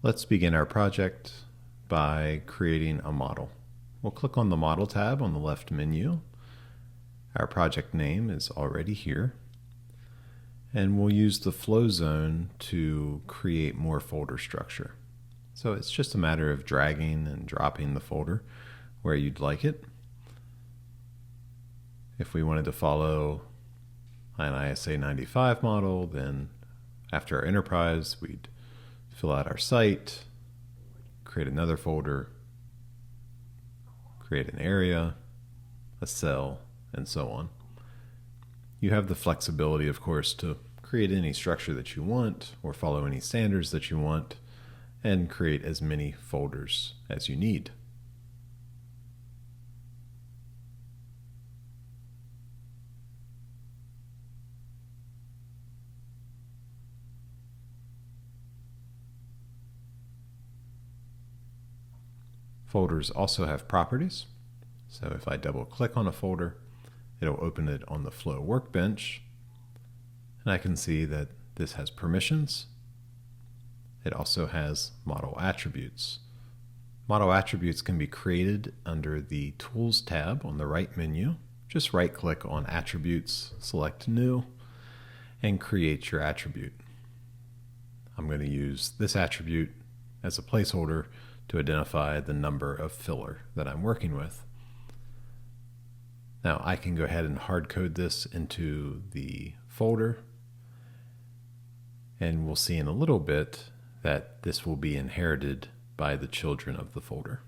Let's begin our project by creating a model. We'll click on the Model tab on the left menu. Our project name is already here. And we'll use the flow zone to create more folder structure. So it's just a matter of dragging and dropping the folder where you'd like it. If we wanted to follow an ISA 95 model, then after our enterprise, we'd fill out our site, create another folder, create an area, a cell, and so on. You have the flexibility, of course, to create any structure that you want or follow any standards that you want and create as many folders as you need. Folders also have properties. So if I double click on a folder, it'll open it on the Flow workbench. And I can see that this has permissions. It also has model attributes. Model attributes can be created under the Tools tab on the right menu. Just right click on Attributes, select New, and create your attribute. I'm going to use this attribute as a placeholder to identify the number of filler that I'm working with. Now I can go ahead and hard code this into the folder, and we'll see in a little bit that this will be inherited by the children of the folder.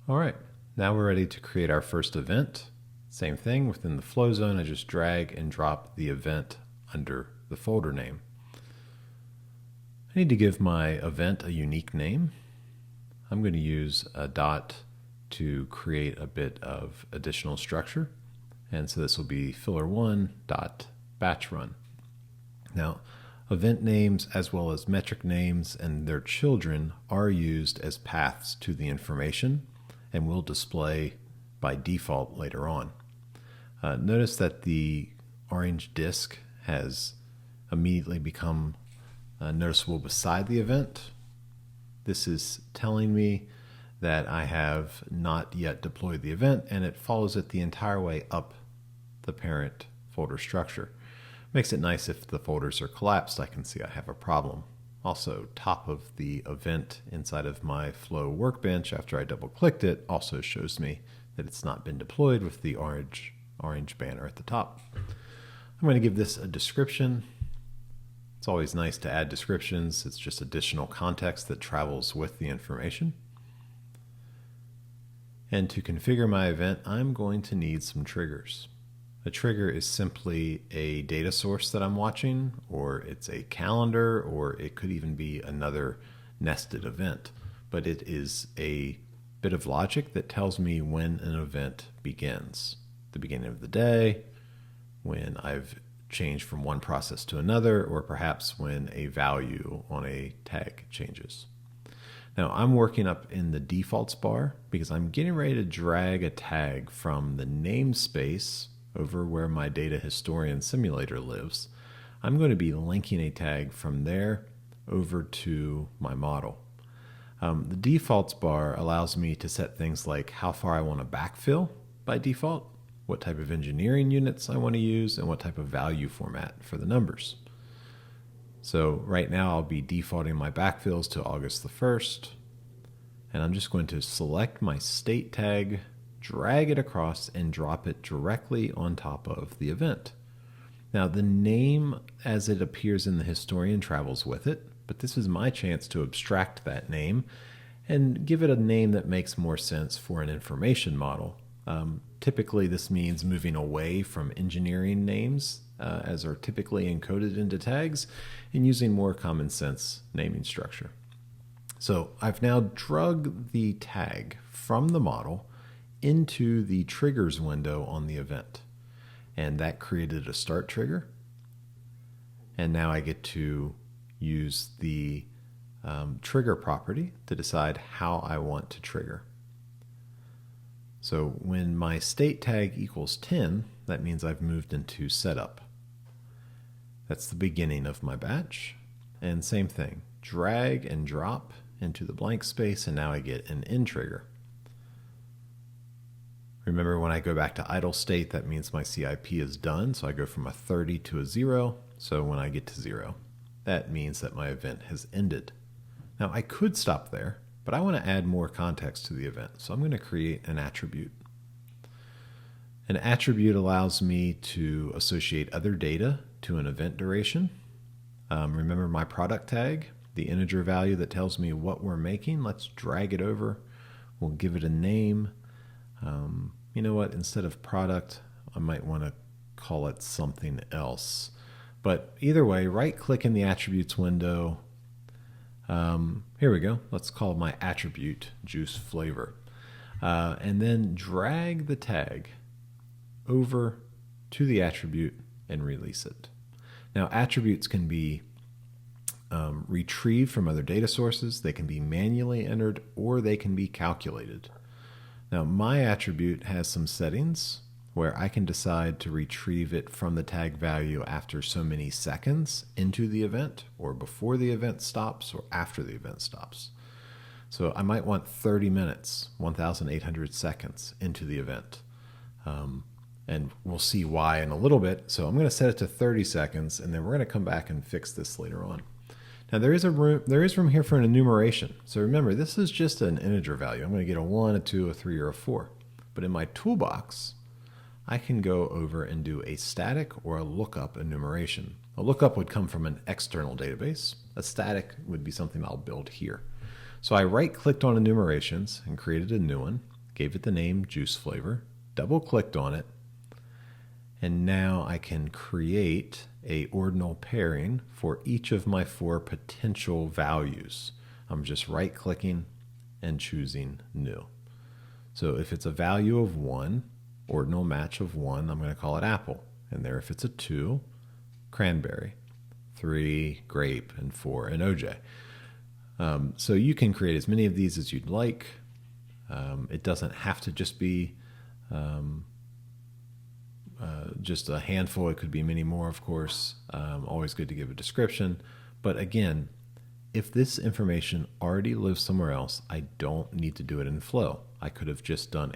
All right, now we're ready to create our first event. Same thing within the flow zone, I just drag and drop the event under the folder name. I need to give my event a unique name. I'm going to use a dot to create a bit of additional structure. And so this will be filler1.batchRun. Now, event names as well as metric names and their children are used as paths to the information and will display by default later on. Notice that the orange disk has immediately become noticeable beside the event. This is telling me that I have not yet deployed the event, and it follows it the entire way up the parent folder structure. Makes it nice if the folders are collapsed, I can see I have a problem. Also, top of the event inside of my Flow workbench, after I double clicked it, also shows me that it's not been deployed with the orange banner at the top. I'm going to give this a description. It's always nice to add descriptions. It's just additional context that travels with the information. And to configure my event, I'm going to need some triggers. A trigger is simply a data source that I'm watching, or it's a calendar, or it could even be another nested event. But it is a bit of logic that tells me when an event begins. The beginning of the day, when I've change from one process to another, or perhaps when a value on a tag changes. Now I'm working up in the defaults bar because I'm getting ready to drag a tag from the namespace over where my data historian simulator lives. I'm going to be linking a tag from there over to my model. The defaults bar allows me to set things like how far I want to backfill by default, what type of engineering units I want to use, and what type of value format for the numbers. So right now I'll be defaulting my backfills to August the 1st, and I'm just going to select my state tag, drag it across, and drop it directly on top of the event. Now the name as it appears in the historian travels with it, but this is my chance to abstract that name and give it a name that makes more sense for an information model. Typically, this means moving away from engineering names, as are typically encoded into tags, and using more common sense naming structure. So I've now drug the tag from the model into the triggers window on the event. And that created a start trigger. And now I get to use the trigger property to decide how I want to trigger. So when my state tag equals 10, that means I've moved into setup. That's the beginning of my batch. And same thing, drag and drop into the blank space, and now I get an end trigger. Remember, when I go back to idle state, that means my CIP is done. So I go from a 30 to a 0. So when I get to 0, that means that my event has ended. Now I could stop there, but I want to add more context to the event. So I'm going to create an attribute. An attribute allows me to associate other data to an event duration. Remember my product tag, the integer value that tells me what we're making. Let's drag it over. We'll give it a name. You know what? Instead of product, I might want to call it something else. But either way, right-click in the attributes window. Here we go. Let's call my attribute juice flavor. And then drag the tag over to the attribute and release it. Now, attributes can be retrieved from other data sources. They can be manually entered, or they can be calculated. Now, my attribute has some settings where I can decide to retrieve it from the tag value after so many seconds into the event, or before the event stops, or after the event stops. So I might want 30 minutes, 1,800 seconds into the event. And we'll see why in a little bit. So I'm going to set it to 30 seconds, and then we're going to come back and fix this later on. Now there is room here for an enumeration. So remember, this is just an integer value. I'm going to get a 1, a 2, a 3, or a 4. But in my toolbox, I can go over and do a static or a lookup enumeration. A lookup would come from an external database. A static would be something I'll build here. So I right-clicked on enumerations and created a new one, gave it the name juice flavor, double-clicked on it, and now I can create a ordinal pairing for each of my 4 potential values. I'm just right-clicking and choosing new. So if it's a value of 1, ordinal match of 1, I'm going to call it apple. And there, if it's a 2, cranberry, 3, grape, and 4, an OJ. So you can create as many of these as you'd like. It doesn't have to just be just a handful. It could be many more, of course. Always good to give a description. But again, if this information already lives somewhere else, I don't need to do it in Flow. I could have just done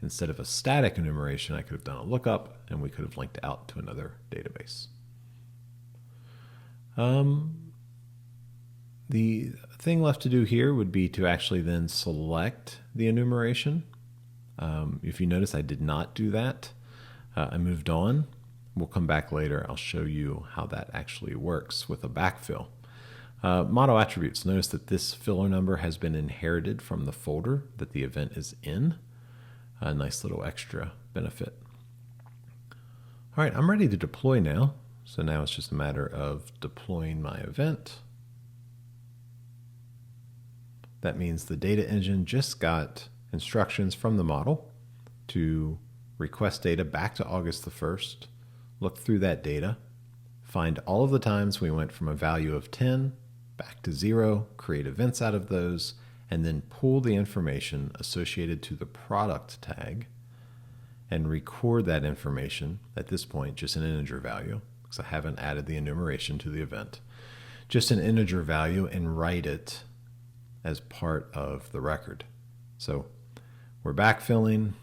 instead of a static enumeration, I could have done a lookup, and we could have linked out to another database. The thing left to do here would be to actually then select the enumeration. If you notice, I did not do that. I moved on. We'll come back later. I'll show you how that actually works with a backfill. Model attributes. Notice that this filler number has been inherited from the folder that the event is in. A nice little extra benefit. All right, I'm ready to deploy now. So now it's just a matter of deploying my event. That means the data engine just got instructions from the model to request data back to August the 1st, look through that data, find all of the times we went from a value of 10 back to 0, create events out of those, and then pull the information associated to the product tag and record that information, at this point just an integer value, because I haven't added the enumeration to the event, just an integer value, and write it as part of the record. So we're backfilling.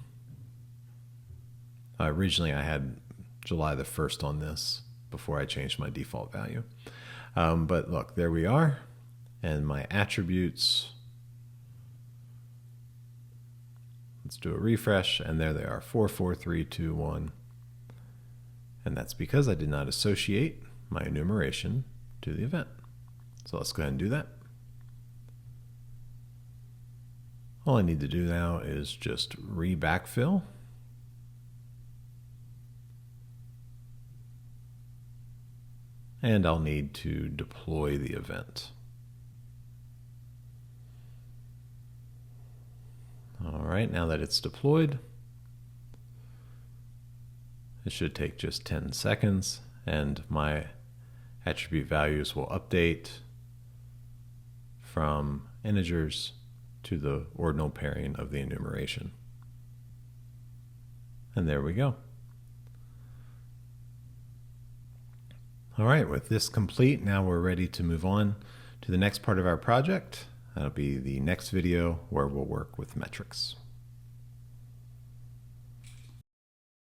Originally I had July the 1st on this before I changed my default value. But look, there we are. And my attributes, let's do a refresh, and there they are, 4, 4, 3, 2, 1. And that's because I did not associate my enumeration to the event. So let's go ahead and do that. All I need to do now is just re-backfill. And I'll need to deploy the event. All right, now that it's deployed, it should take just 10 seconds, and my attribute values will update from integers to the ordinal pairing of the enumeration. And there we go. All right, with this complete, now we're ready to move on to the next part of our project. That'll be the next video where we'll work with metrics.